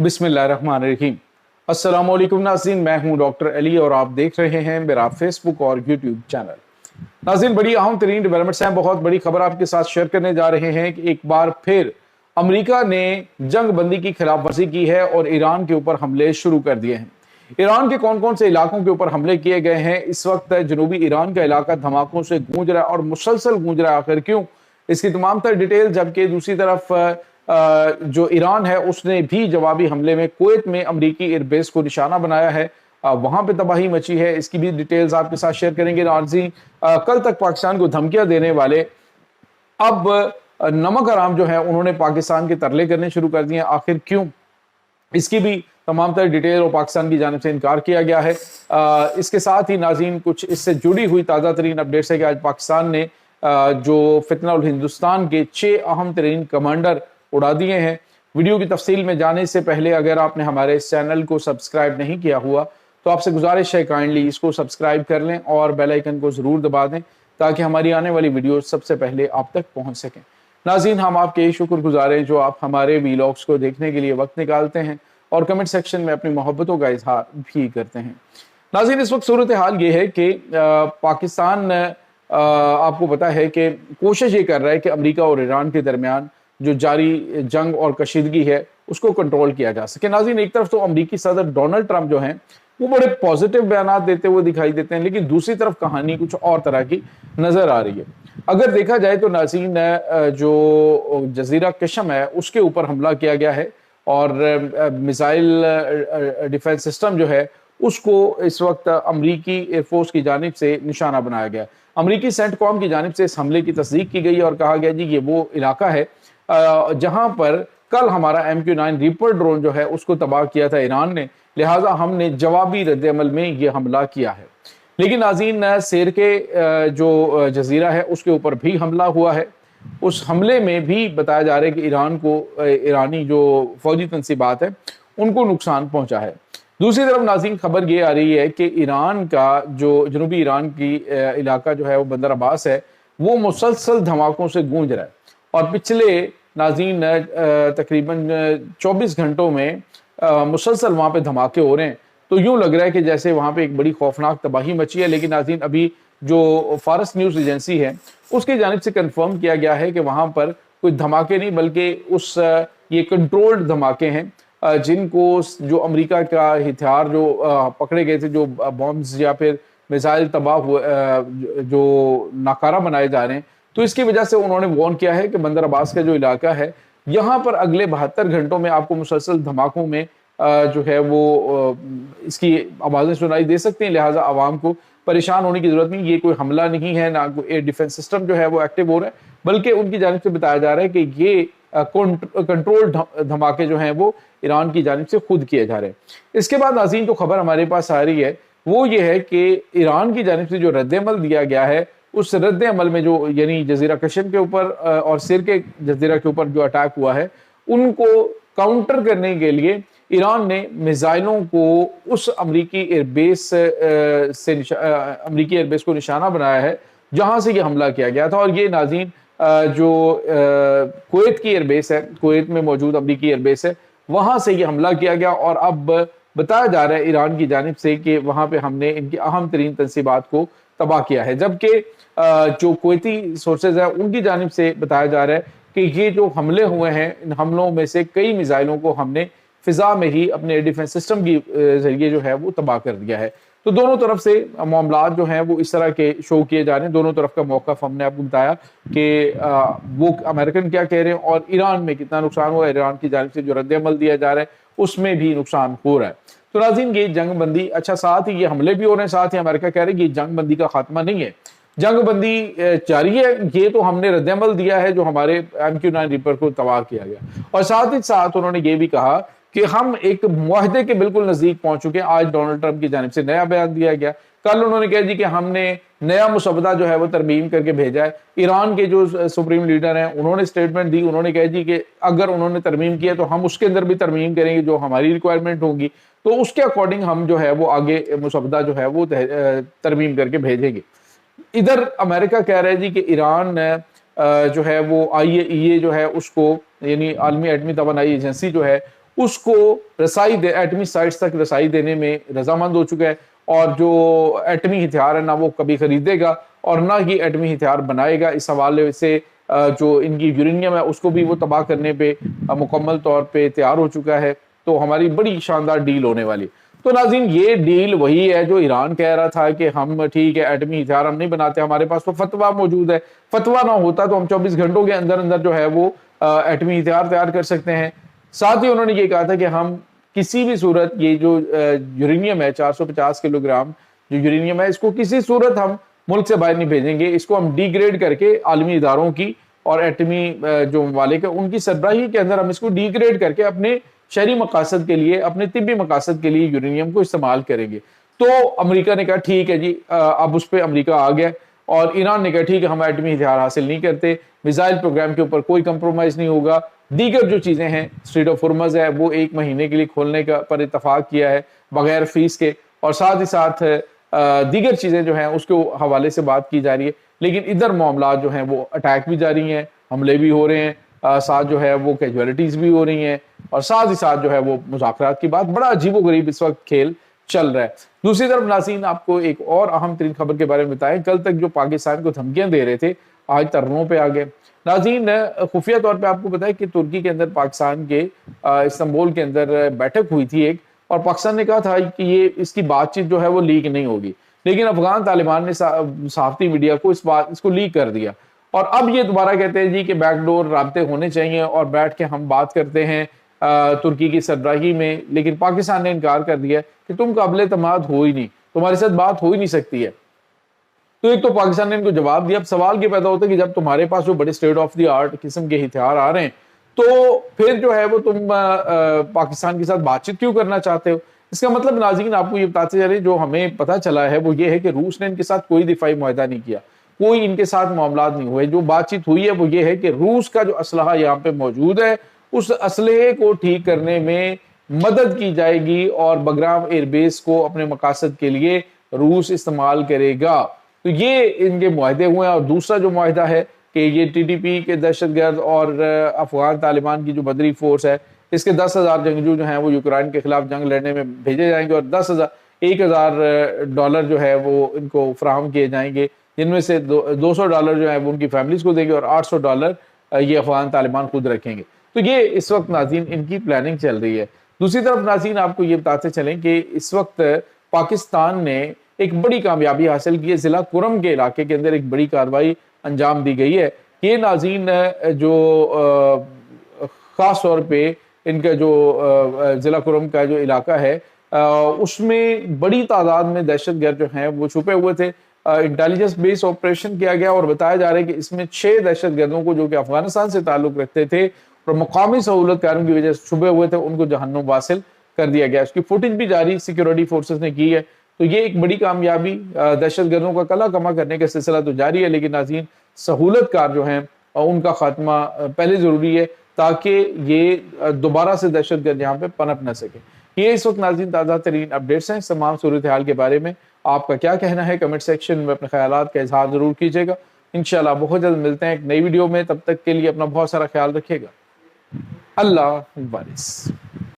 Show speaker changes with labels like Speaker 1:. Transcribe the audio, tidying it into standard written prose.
Speaker 1: बिस्मिल्लाहिर्रहमानिर्रहीम। अस्सलामुअलैकुम नाज़रीन, मैं हूं डॉक्टर अली और आप देख रहे हैं मेरा फेसबुक और यूट्यूब चैनल। नाज़रीन, बड़ी अहम तरीन डेवलपमेंट्स हैं, बहुत बड़ी खबर आपके साथ शेयर करने जा रहे हैं कि एक बार फिर अमेरिका ने जंग बंदी की खिलाफ वर्जी की है और ईरान के ऊपर हमले शुरू कर दिए हैं। ईरान के कौन कौन से इलाकों के ऊपर हमले किए गए हैं, इस वक्त जनूबी ईरान का इलाका धमाकों से गूंज रहा है और मुसलसल गूंज रहा है, आखिर क्यों, इसकी तमाम तर डिटेल। जबकि दूसरी तरफ जो ईरान है उसने भी जवाबी हमले में कुवैत में अमरीकी एयरबेस को निशाना बनाया है, वहां पे तबाही मची है, इसकी भी डिटेल्स आपके साथ शेयर करेंगे। नाज़रीन, कल तक पाकिस्तान को धमकियां देने वाले अब नमक हराम जो है उन्होंने पाकिस्तान के तरले करने शुरू कर दिए, आखिर क्यों, इसकी भी तमाम तरह डिटेल और पाकिस्तान की जानिब से इनकार किया गया है। इसके साथ ही नाज़रीन, कुछ इससे जुड़ी हुई ताज़ा तरीन अपडेट्स है कि आज पाकिस्तान ने जो फितना उल हिंदुस्तान के 6 अहम तरीन कमांडर उड़ा दिए हैं। वीडियो की तफसील में जाने से पहले अगर आपने हमारे इस चैनल को सब्सक्राइब नहीं किया हुआ तो आपसे गुजारिश है काइंडली इसको सब्सक्राइब कर लें और बेल आइकन को ज़रूर दबा दें ताकि हमारी आने वाली वीडियो सबसे पहले आप तक पहुंच सकें। नाज़रीन, हम आपके शुक्रगुजार हैं जो आप हमारे वीलॉग्स को देखने के लिए वक्त निकालते हैं और कमेंट सेक्शन में अपनी मोहब्बतों का इजहार भी करते हैं। नाज़रीन, इस वक्त सूरत हाल ये है कि पाकिस्तान आपको पता है कि कोशिश ये कर रहा है कि अमेरिका और ईरान के दरमियान जो जारी जंग और कशीदगी है उसको कंट्रोल किया जा सके। नाज़रीन, एक तरफ तो अमेरिकी सदर डोनाल्ड ट्रंप जो हैं वो बड़े पॉजिटिव बयान देते हुए दिखाई देते हैं, लेकिन दूसरी तरफ कहानी कुछ और तरह की नजर आ रही है। अगर देखा जाए तो नाज़रीन, जो जजीरा कशम है उसके ऊपर हमला किया गया है और मिसाइल डिफेंस सिस्टम जो है उसको इस वक्त अमरीकी एयरफोर्स की जानिब से निशाना बनाया गया। अमरीकी सेंटकॉम की जानिब से इस हमले की तस्दीक की गई और कहा गया जी ये वो इलाका है जहां पर कल हमारा MQ-9 रीपर ड्रोन जो है उसको तबाह किया था ईरान ने, लिहाजा हमने जवाबी रद्द-ए-अमल में ये हमला किया है। लेकिन नाज़रीन, सेर के जो जजीरा है उसके ऊपर भी हमला हुआ है। उस हमले में भी बताया जा रहा है कि ईरान को ईरानी जो फौजी तंसीबात है उनको नुकसान पहुंचा है। दूसरी तरफ नाज़रीन, खबर ये आ रही है कि ईरान का जो जनूबी ईरान की इलाका जो है वो बंदर अब्बास है वो मुसलसल धमाकों से गूंज रहा है और पिछले नाज़रीन तकरीबन 24 घंटों में मुसलसल वहाँ पे धमाके हो रहे हैं। तो यूं लग रहा है कि जैसे वहाँ पे एक बड़ी खौफनाक तबाही मची है। लेकिन नाज़रीन, अभी जो फारस न्यूज़ एजेंसी है उसकी जानिब से कंफर्म किया गया है कि वहाँ पर कोई धमाके नहीं बल्कि ये कंट्रोल्ड धमाके हैं जिनको जो अमेरिका का हथियार जो पकड़े गए थे, जो बॉम्ब्स या फिर मिसाइल तबाह हुए जो नाकारा बनाए जा रहे हैं, तो इसकी वजह से उन्होंने वार्न किया है कि बंदर अब्बास का जो इलाका है यहाँ पर अगले 72 घंटों में आपको मुसलसल धमाकों में जो है वो इसकी आवाज़ें सुनाई दे सकती हैं। लिहाजा आवाम को परेशान होने की जरूरत नहीं, ये कोई हमला नहीं है, ना कोई एयर डिफेंस सिस्टम जो है वो एक्टिव हो रहा है, बल्कि उनकी जानिब से बताया जा रहा है कि ये कंट्रोल धमाके जो हैं वो ईरान की जानिब से खुद किए जा रहे हैं। इसके बाद नाज़रीन, जो खबर हमारे पास आ रही है वो ये है कि ईरान की जानिब से जो रद्द-ए-अमल दिया गया है उस रद्द अमल में जो यानी जजीरा कशम के ऊपर और सिर के जजीरा के ऊपर जो अटैक हुआ है उनको काउंटर करने के लिए ईरान ने मिसाइलों को उस अमरीकी एयरबेस को निशाना बनाया है जहां से ये हमला किया गया था। और ये नाज़रीन जो कुवैत की एयरबेस है, कुवैत में मौजूद अमरीकी एयरबेस है, वहां से ये हमला किया गया और अब बताया जा रहा है ईरान की जानिब से कि वहां पे हमने इनकी अहम तरीन तंसीबात को तबाह किया है। जबकि जो कुवैती सोर्सेज है उनकी जानिब से बताया जा रहा है कि ये जो हमले हुए हैं इन हमलों में से कई मिसाइलों को हमने फिजा में ही अपने एयर डिफेंस सिस्टम की जरिए जो है वो तबाह कर दिया है। तो दोनों तरफ से मामलात जो हैं वो इस तरह के शो किए जा रहे हैं। दोनों तरफ का मौक़िफ़ हमने आपको बताया कि वो अमेरिकन क्या कह रहे हैं और ईरान में कितना नुकसान हुआ है, ईरान की जानिब से जो रद्द-ए-अमल दिया जा रहा है उसमें भी नुकसान हो रहा है। तो नाज़रीन, ये जंग बंदी, अच्छा साथ ही ये हमले भी हो रहे हैं, साथ ही अमेरिका कह रहे हैं कि ये जंग बंदी का खात्मा नहीं है, जंग बंदी जारी है, ये तो हमने रद्द-ए-अमल दिया है जो हमारे MQ-9 रीपर को तबाह किया गया। और साथ ही साथ उन्होंने ये भी कहा कि हम एक मुआहदे के बिल्कुल नजदीक पहुंच चुके हैं। आज डोनाल्ड ट्रंप की जानिब से नया बयान दिया गया। कल उन्होंने कहा जी कि हमने नया मुसवदा जो है वो तरमीम करके भेजा है। ईरान के जो सुप्रीम लीडर हैं उन्होंने स्टेटमेंट दी, उन्होंने कहा जी कि अगर उन्होंने तरमीम किया तो हम उसके अंदर भी तरमीम करेंगे जो हमारी रिक्वायरमेंट होगी, तो उसके अकॉर्डिंग हम जो है वो आगे मुसवदा जो है वो तरमीम करके भेजेंगे। इधर अमेरिका कह रहा है जी कि ईरान जो है वो IAEA जो है उसको यानी आलमी एटमी तवानाई एजेंसी जो है اس کو ایٹمی سائٹس تک رسائی دینے میں رضامند ہو چکا ہے، اور جو ایٹمی ہتھیار ہے نہ وہ کبھی خریدے گا اور نہ ہی ایٹمی ہتھیار بنائے گا۔ اس حوالے سے جو ان کی یورینیم ہے اس کو بھی وہ تباہ کرنے پہ مکمل طور پہ تیار ہو چکا ہے۔ تو ہماری بڑی شاندار ڈیل ہونے والی۔ تو ناظرین یہ ڈیل وہی ہے جو ایران کہہ رہا تھا کہ ہم ٹھیک ہے ایٹمی ہتھیار ہم نہیں بناتے، ہمارے پاس تو فتویٰ موجود ہے، فتویٰ نہ ہوتا تو ہم 24 گھنٹوں کے اندر اندر جو ہے وہ ایٹمی ہتھیار تیار کر سکتے ہیں۔ ساتھ ہی انہوں نے یہ کہا تھا کہ ہم کسی بھی صورت یہ جو یورینیم ہے 450 کلو گرام جو یورینیم ہے اس کو کسی صورت ہم ملک سے باہر نہیں بھیجیں گے، اس کو ہم ڈی گریڈ کر کے عالمی اداروں کی اور ایٹمی جو ممالک ہیں ان کی سربراہی کے اندر ہم اس کو ڈی گریڈ کر کے اپنے شہری مقاصد کے لیے، اپنے طبی مقاصد کے لیے یورینیم کو استعمال کریں گے۔ تو امریکہ نے کہا ٹھیک ہے جی، اب اس پہ امریکہ آ گیا، اور ایران نے کہا ٹھیک ہے ہم ایٹمی ہتھیار حاصل نہیں کرتے، میزائل پروگرام کے اوپر کوئی کمپرومائز نہیں ہوگا۔ دیگر جو چیزیں ہیں اسٹریٹ آف ہرمز ہے وہ 1 مہینے کے لیے کھولنے کا پر اتفاق کیا ہے بغیر فیس کے، اور ساتھ ہی ساتھ دیگر چیزیں جو ہیں اس کے حوالے سے بات کی جا رہی ہے۔ لیکن ادھر معاملات جو ہیں وہ اٹیک بھی جاری ہیں، حملے بھی ہو رہے ہیں، ساتھ جو ہے وہ کیجوالٹیز بھی ہو رہی ہیں، اور ساتھ ہی ساتھ جو ہے وہ مذاکرات کی بات، بڑا عجیب و غریب اس وقت کھیل چل رہا ہے۔ دوسری طرف ناظرین آپ کو ایک اور اہم ترین خبر کے بارے میں بتائیں، کل تک جو پاکستان کو دھمکیاں دے رہے تھے آج ترنوں پہ آ گئے۔ ناظرین خفیہ طور پہ آپ کو بتائیں کہ ترکی کے اندر پاکستان کے استنبول کے اندر بیٹھک ہوئی تھی ایک، اور پاکستان نے کہا تھا کہ یہ اس کی بات چیت جو ہے وہ لیک نہیں ہوگی، لیکن افغان طالبان نے صحافتی میڈیا کو اس کو لیک کر دیا، اور اب یہ دوبارہ کہتے ہیں جی کہ بیک ڈور رابطے ہونے چاہیے اور بیٹھ کے ہم بات کرتے ہیں ترکی کی سربراہی میں۔ لیکن پاکستان نے انکار کر دیا کہ تم قابل اعتماد ہو ہی نہیں، تمہارے ساتھ بات ہو ہی نہیں سکتی ہے۔ تو ایک تو پاکستان نے ان کو جواب دیا۔ اب سوال یہ پیدا ہوتا ہے کہ جب تمہارے پاس جو بڑے اسٹیٹ آف دی آرٹ قسم کے ہتھیار آ رہے ہیں تو پھر جو ہے وہ تم پاکستان کے ساتھ بات چیت کیوں کرنا چاہتے ہو؟ اس کا مطلب ناظرین آپ کو یہ بتاتے چلیں، جو ہمیں پتہ چلا ہے وہ یہ ہے کہ روس نے ان کے ساتھ کوئی دفاعی معاہدہ نہیں کیا، کوئی ان کے ساتھ معاملات نہیں ہوئے۔ جو بات چیت ہوئی ہے وہ یہ ہے کہ روس کا جو اسلحہ یہاں پہ موجود ہے اس اسلحے کو ٹھیک کرنے میں مدد کی جائے گی، اور بگرام ایئر بیس کو اپنے مقاصد کے لیے روس استعمال کرے گا۔ تو یہ ان کے معاہدے ہوئے ہیں۔ اور دوسرا جو معاہدہ ہے کہ یہ ٹی ٹی پی کے دہشت گرد اور افغان طالبان کی جو بدری فورس ہے اس کے 10,000 جنگجو جو ہیں وہ یوکرائن کے خلاف جنگ لڑنے میں بھیجے جائیں گے، اور 1,000 ڈالر جو ہے وہ ان کو فراہم کیے جائیں گے، جن میں سے $200 جو ہے وہ ان کی فیملیز کو دیں گے، اور $800 یہ افغان طالبان خود رکھیں گے۔ تو یہ اس وقت ناظرین ان کی پلاننگ چل رہی ہے۔ دوسری طرف ناظرین آپ کو یہ بتاتے چلیں کہ اس وقت پاکستان نے ایک بڑی کامیابی حاصل کی ہے، ضلع کرم کے علاقے کے اندر ایک بڑی کارروائی انجام دی گئی ہے۔ یہ ناظرین جو خاص طور پہ ان کا جو ضلع کرم کا جو علاقہ ہے اس میں بڑی تعداد میں دہشت گرد جو ہیں وہ چھپے ہوئے تھے۔ انٹیلیجنس بیس آپریشن کیا گیا، اور بتایا جا رہا ہے کہ اس میں 6 دہشت گردوں کو جو کہ افغانستان سے تعلق رکھتے تھے اور مقامی سہولت کاروں کی وجہ سے چھپے ہوئے تھے ان کو جہنم واصل کر دیا گیا۔ اس کی فوٹیج بھی جاری سیکیورٹی فورسز نے کی ہے۔ تو یہ ایک بڑی کامیابی، دہشت گردوں کا کلا کما کرنے کا سلسلہ تو جاری ہے، لیکن ناظرین سہولت کار جو ہیں ان کا خاتمہ پہلے ضروری ہے تاکہ یہ دوبارہ سے دہشت گرد یہاں پہ پنپ نہ سکے۔ یہ اس وقت ناظرین تازہ ترین اپڈیٹس ہیں۔ اس تمام صورتحال کے بارے میں آپ کا کیا کہنا ہے؟ کمنٹ سیکشن میں اپنے خیالات کا اظہار ضرور کیجیے گا۔ انشاءاللہ بہت جلد ملتے ہیں ایک نئی ویڈیو میں، تب تک کے لیے اپنا بہت سارا خیال رکھیے گا۔ اللہ حافظ۔